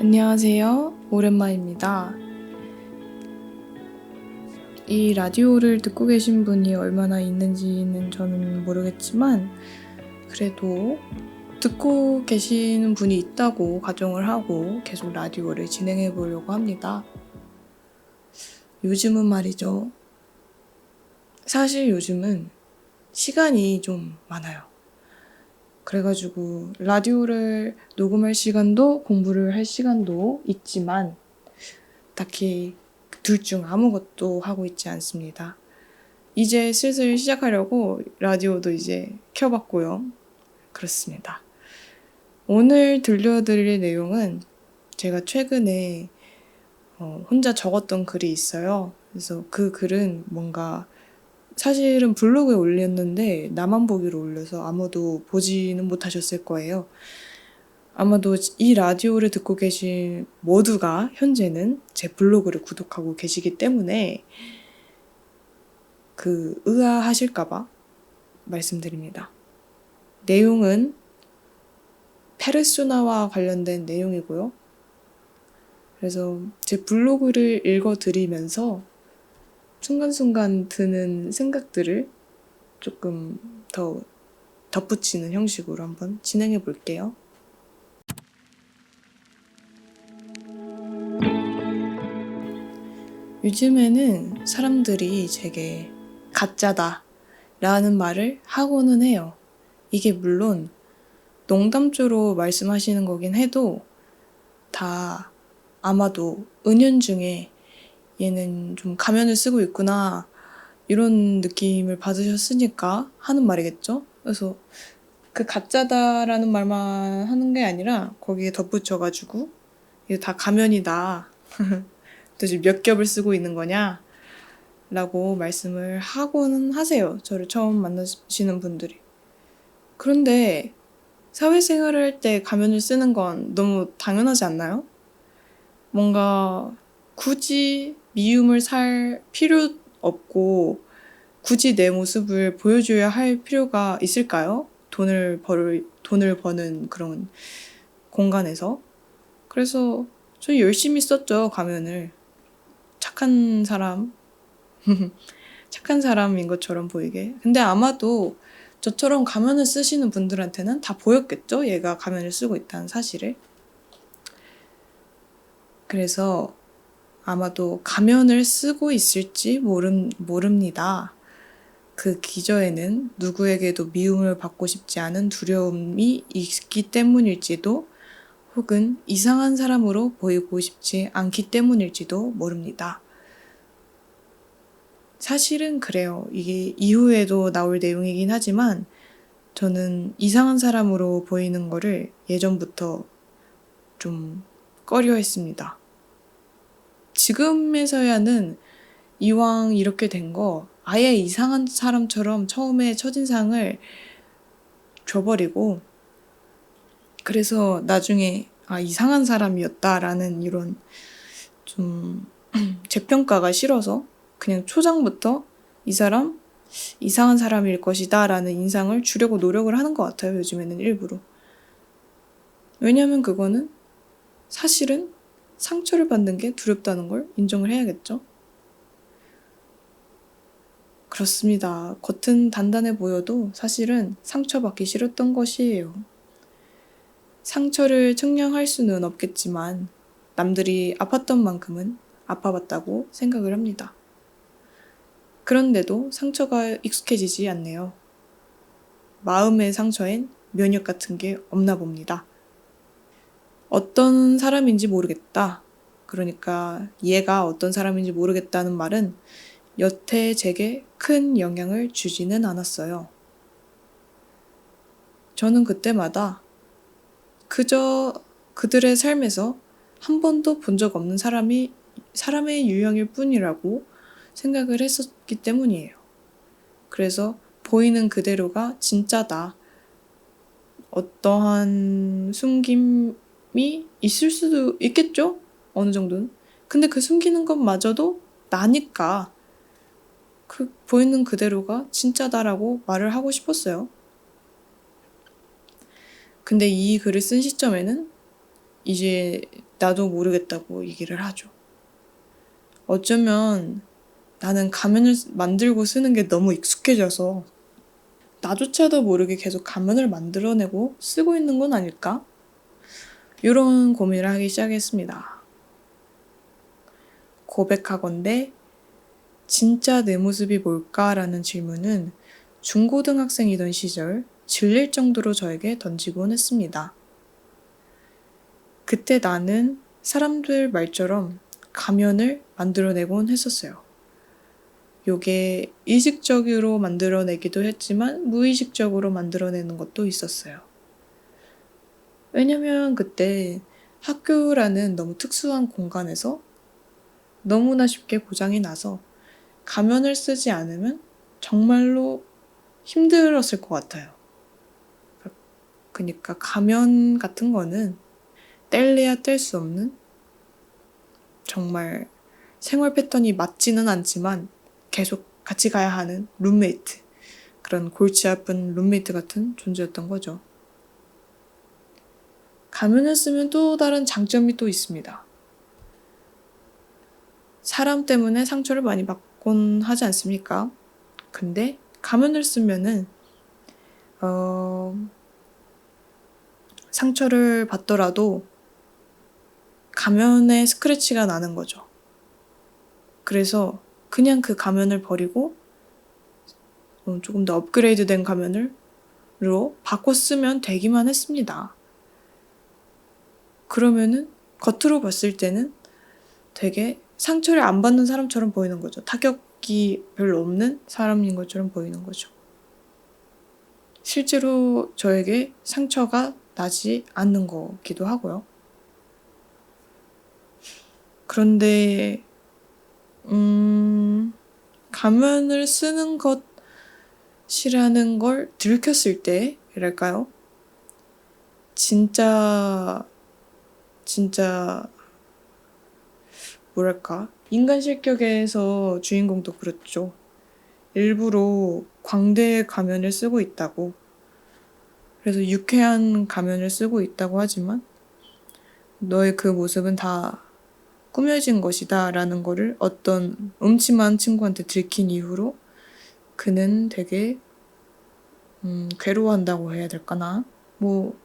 안녕하세요. 오랜만입니다. 이 라디오를 듣고 계신 분이 얼마나 있는지는 저는 모르겠지만 그래도 듣고 계시는 분이 있다고 가정을 하고 계속 라디오를 진행해 보려고 합니다. 요즘은 말이죠. 사실 요즘은 시간이 좀 많아요. 그래가지고 라디오를 녹음할 시간도 공부를 할 시간도 있지만 딱히 둘 중 아무것도 하고 있지 않습니다. 이제 슬슬 시작하려고 라디오도 이제 켜봤고요. 그렇습니다. 오늘 들려드릴 내용은 제가 최근에 혼자 적었던 글이 있어요. 그래서 그 글은 뭔가 사실은 블로그에 올렸는데 나만 보기로 올려서 아무도 보지는 못하셨을 거예요. 아마도 이 라디오를 듣고 계신 모두가 현재는 제 블로그를 구독하고 계시기 때문에 의아하실까봐 말씀드립니다. 내용은 페르소나와 관련된 내용이고요. 그래서 제 블로그를 읽어드리면서 순간순간 드는 생각들을 조금 더 덧붙이는 형식으로 한번 진행해 볼게요. 요즘에는 사람들이 제게 가짜다 라는 말을 하고는 해요. 이게 물론 농담조로 말씀하시는 거긴 해도 다 아마도 은연중에 얘는 좀 가면을 쓰고 있구나 이런 느낌을 받으셨으니까 하는 말이겠죠? 그래서 그 가짜다라는 말만 하는 게 아니라 거기에 덧붙여가지고 이게 다 가면이다. 도대체 몇 겹을 쓰고 있는 거냐? 라고 말씀을 하고는 하세요. 저를 처음 만나시는 분들이. 그런데 사회생활을 할 때 가면을 쓰는 건 너무 당연하지 않나요? 뭔가 굳이 미움을 살 필요 없고 굳이 내 모습을 보여줘야 할 필요가 있을까요? 돈을 버는 그런 공간에서. 그래서 저 열심히 썼죠, 가면을. 착한 사람, 착한 사람인 것처럼 보이게. 근데 아마도 저처럼 가면을 쓰시는 분들한테는 다 보였겠죠? 얘가 가면을 쓰고 있다는 사실을. 그래서 아마도 가면을 쓰고 있을지 모릅니다. 그 기저에는 누구에게도 미움을 받고 싶지 않은 두려움이 있기 때문일지도 혹은 이상한 사람으로 보이고 싶지 않기 때문일지도 모릅니다. 사실은 그래요. 이게 이후에도 나올 내용이긴 하지만 저는 이상한 사람으로 보이는 거를 예전부터 좀 꺼려 했습니다. 지금에서야는 이왕 이렇게 된 거 아예 이상한 사람처럼 처음에 첫인상을 줘버리고 그래서 나중에 이상한 사람이었다라는 이런 좀 재평가가 싫어서 그냥 초장부터 이 사람 이상한 사람일 것이다 라는 인상을 주려고 노력을 하는 것 같아요. 요즘에는 일부러. 왜냐면 그거는 사실은 상처를 받는 게 두렵다는 걸 인정을 해야겠죠. 그렇습니다. 겉은 단단해 보여도 사실은 상처받기 싫었던 것이에요. 상처를 측량할 수는 없겠지만 남들이 아팠던 만큼은 아파봤다고 생각을 합니다. 그런데도 상처가 익숙해지지 않네요. 마음의 상처엔 면역 같은 게 없나 봅니다. 어떤 사람인지 모르겠다. 그러니까 얘가 어떤 사람인지 모르겠다는 말은 여태 제게 큰 영향을 주지는 않았어요. 저는 그때마다 그저 그들의 삶에서 한 번도 본 적 없는 사람의 유형일 뿐이라고 생각을 했었기 때문이에요. 그래서 보이는 그대로가 진짜다. 어떠한 숨김이 있을 수도 있겠죠? 어느 정도는. 근데 그 숨기는 것마저도 나니까 그 보이는 그대로가 진짜다라고 말을 하고 싶었어요. 근데 이 글을 쓴 시점에는 이제 나도 모르겠다고 얘기를 하죠. 어쩌면 나는 가면을 만들고 쓰는 게 너무 익숙해져서 나조차도 모르게 계속 가면을 만들어내고 쓰고 있는 건 아닐까? 이런 고민을 하기 시작했습니다. 고백하건대 진짜 내 모습이 뭘까라는 질문은 중고등학생이던 시절 질릴 정도로 저에게 던지곤 했습니다. 그때 나는 사람들 말처럼 가면을 만들어내곤 했었어요. 요게 의식적으로 만들어내기도 했지만 무의식적으로 만들어내는 것도 있었어요. 왜냐면 그때 학교라는 너무 특수한 공간에서 너무나 쉽게 고장이 나서 가면을 쓰지 않으면 정말로 힘들었을 것 같아요. 그러니까 가면 같은 거는 뗄래야 뗄 수 없는 정말 생활 패턴이 맞지는 않지만 계속 같이 가야 하는 룸메이트, 그런 골치 아픈 룸메이트 같은 존재였던 거죠. 가면을 쓰면 또 다른 장점이 또 있습니다. 사람 때문에 상처를 많이 받곤 하지 않습니까? 근데 가면을 쓰면은 상처를 받더라도 가면에 스크래치가 나는 거죠. 그래서 그냥 그 가면을 버리고 조금 더 업그레이드된 가면으로 바꿔 쓰면 되기만 했습니다. 그러면은 겉으로 봤을 때는 되게 상처를 안 받는 사람처럼 보이는 거죠. 타격이 별로 없는 사람인 것처럼 보이는 거죠. 실제로 저에게 상처가 나지 않는 거기도 하고요. 그런데 가면을 쓰는 것이라는 걸 들켰을 때랄까요? 진짜 뭐랄까, 인간 실격에서 주인공도 그렇죠. 일부러 광대의 가면을 쓰고 있다고, 그래서 유쾌한 가면을 쓰고 있다고 하지만 너의 그 모습은 다 꾸며진 것이다 라는 거를 어떤 음침한 친구한테 들킨 이후로 그는 되게 괴로워한다고 해야 될까나, 뭐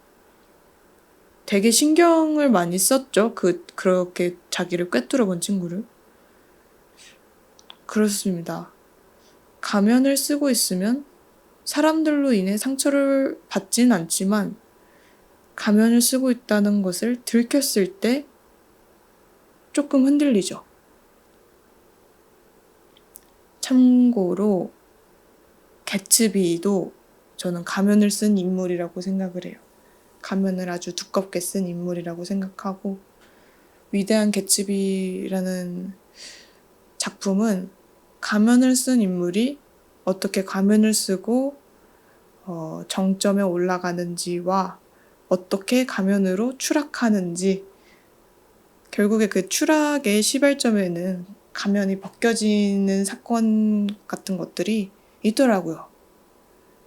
되게 신경을 많이 썼죠. 그렇게 자기를 꿰뚫어 본 친구를. 그렇습니다. 가면을 쓰고 있으면 사람들로 인해 상처를 받진 않지만 가면을 쓰고 있다는 것을 들켰을 때 조금 흔들리죠. 참고로 개츠비도 저는 가면을 쓴 인물이라고 생각을 해요. 가면을 아주 두껍게 쓴 인물이라고 생각하고, 위대한 개츠비라는 작품은 가면을 쓴 인물이 어떻게 가면을 쓰고 정점에 올라가는지와 어떻게 가면으로 추락하는지, 결국에 그 추락의 시발점에는 가면이 벗겨지는 사건 같은 것들이 있더라고요.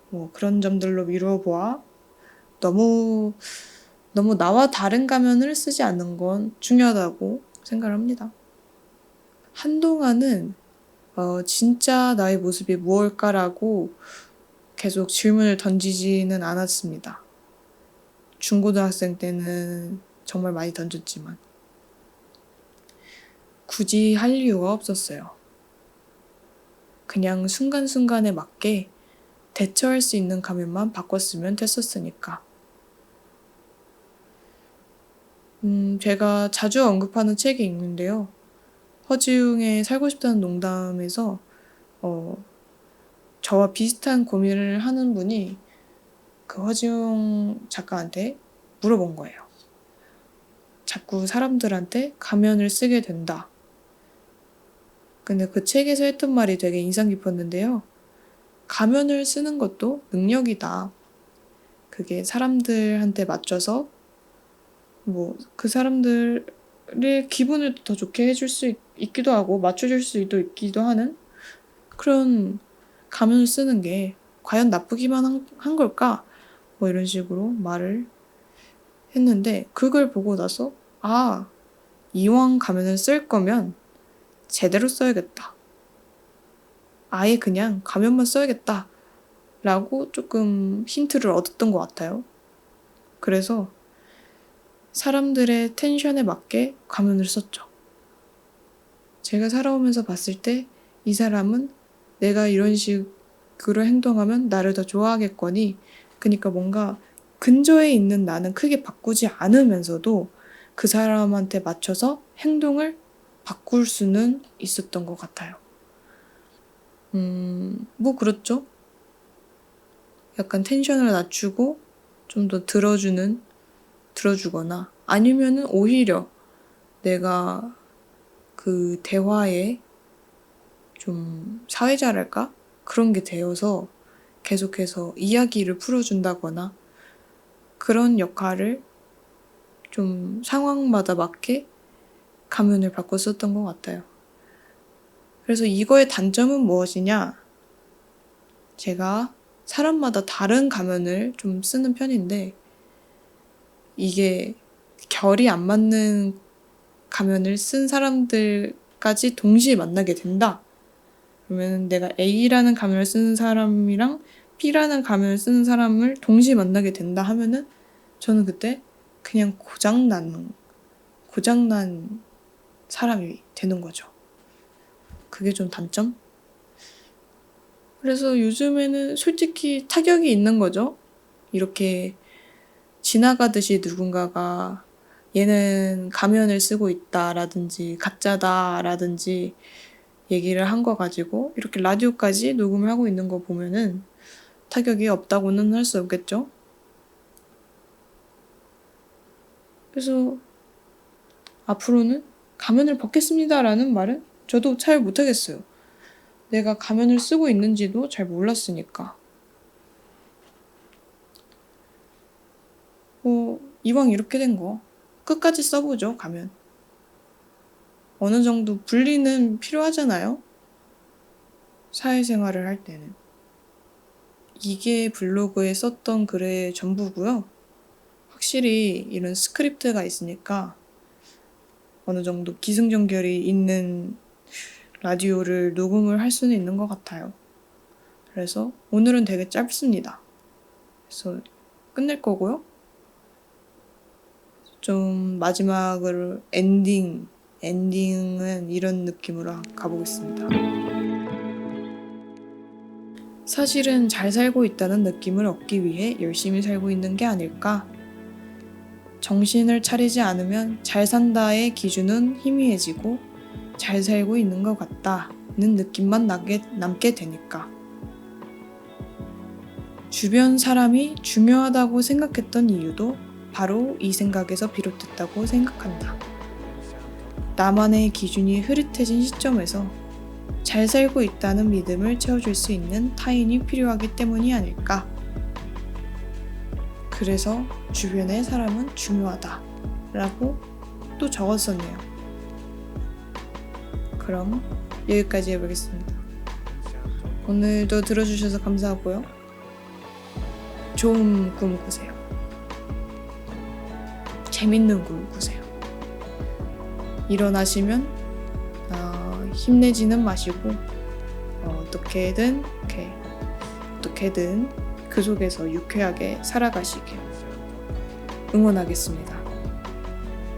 뭐 그런 점들로 미루어 보아 너무 나와 다른 가면을 쓰지 않는 건 중요하다고 생각을 합니다. 한동안은 진짜 나의 모습이 무엇일까라고 계속 질문을 던지지는 않았습니다. 중고등학생 때는 정말 많이 던졌지만 굳이 할 이유가 없었어요. 그냥 순간순간에 맞게 대처할 수 있는 가면만 바꿨으면 됐었으니까. 제가 자주 언급하는 책이 있는데요. 허지웅의 살고 싶다는 농담에서 저와 비슷한 고민을 하는 분이 그 허지웅 작가한테 물어본 거예요. 자꾸 사람들한테 가면을 쓰게 된다. 근데 그 책에서 했던 말이 되게 인상 깊었는데요. 가면을 쓰는 것도 능력이다. 그게 사람들한테 맞춰서 뭐 그 사람들의 기분을 더 좋게 해줄 수 있기도 하고 맞춰줄 수도 있기도 하는 그런 가면을 쓰는 게 과연 나쁘기만 한 걸까? 뭐 이런 식으로 말을 했는데 그걸 보고 나서 이왕 가면을 쓸 거면 제대로 써야겠다. 아예 그냥 가면만 써야겠다. 라고 조금 힌트를 얻었던 것 같아요. 그래서 사람들의 텐션에 맞게 가면을 썼죠. 제가 살아오면서 봤을 때 이 사람은 내가 이런 식으로 행동하면 나를 더 좋아하겠거니, 그러니까 뭔가 근처에 있는 나는 크게 바꾸지 않으면서도 그 사람한테 맞춰서 행동을 바꿀 수는 있었던 것 같아요. 뭐 그렇죠. 약간 텐션을 낮추고 좀 더 들어주거나 아니면은 오히려 내가 그 대화에 좀 사회자랄까? 그런 게 되어서 계속해서 이야기를 풀어준다거나 그런 역할을 좀 상황마다 맞게 가면을 바꿔 썼던 것 같아요. 그래서 이거의 단점은 무엇이냐? 제가 사람마다 다른 가면을 좀 쓰는 편인데 이게 결이 안 맞는 가면을 쓴 사람들까지 동시에 만나게 된다. 그러면 내가 A라는 가면을 쓰는 사람이랑 B라는 가면을 쓰는 사람을 동시에 만나게 된다 하면은 저는 그때 그냥 고장난 사람이 되는 거죠. 그게 좀 단점? 그래서 요즘에는 솔직히 타격이 있는 거죠. 이렇게 지나가듯이 누군가가 얘는 가면을 쓰고 있다라든지 가짜다라든지 얘기를 한 거 가지고 이렇게 라디오까지 녹음을 하고 있는 거 보면은 타격이 없다고는 할 수 없겠죠. 그래서 앞으로는 가면을 벗겠습니다라는 말은 저도 잘 못하겠어요. 내가 가면을 쓰고 있는지도 잘 몰랐으니까. 이왕 이렇게 된 거 끝까지 써보죠, 가면. 어느 정도 분리는 필요하잖아요. 사회생활을 할 때는. 이게 블로그에 썼던 글의 전부고요. 확실히 이런 스크립트가 있으니까 어느 정도 기승전결이 있는 라디오를 녹음을 할 수는 있는 것 같아요. 그래서 오늘은 되게 짧습니다. 그래서 끝낼 거고요. 좀 마지막으로 엔딩은 이런 느낌으로 가보겠습니다. 사실은 잘 살고 있다는 느낌을 얻기 위해 열심히 살고 있는 게 아닐까? 정신을 차리지 않으면 잘 산다의 기준은 희미해지고 잘 살고 있는 것 같다는 느낌만 남게 되니까. 주변 사람이 중요하다고 생각했던 이유도 바로 이 생각에서 비롯됐다고 생각한다. 나만의 기준이 흐릿해진 시점에서 잘 살고 있다는 믿음을 채워줄 수 있는 타인이 필요하기 때문이 아닐까. 그래서 주변의 사람은 중요하다 라고 또 적었었네요. 그럼 여기까지 해보겠습니다. 오늘도 들어주셔서 감사하고요. 좋은 꿈 꾸세요. 재밌는 꿈 꾸세요. 일어나시면 힘내지는 마시고 어떻게든 그 속에서 유쾌하게 살아가시길 응원하겠습니다.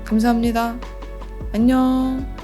감사합니다. 안녕.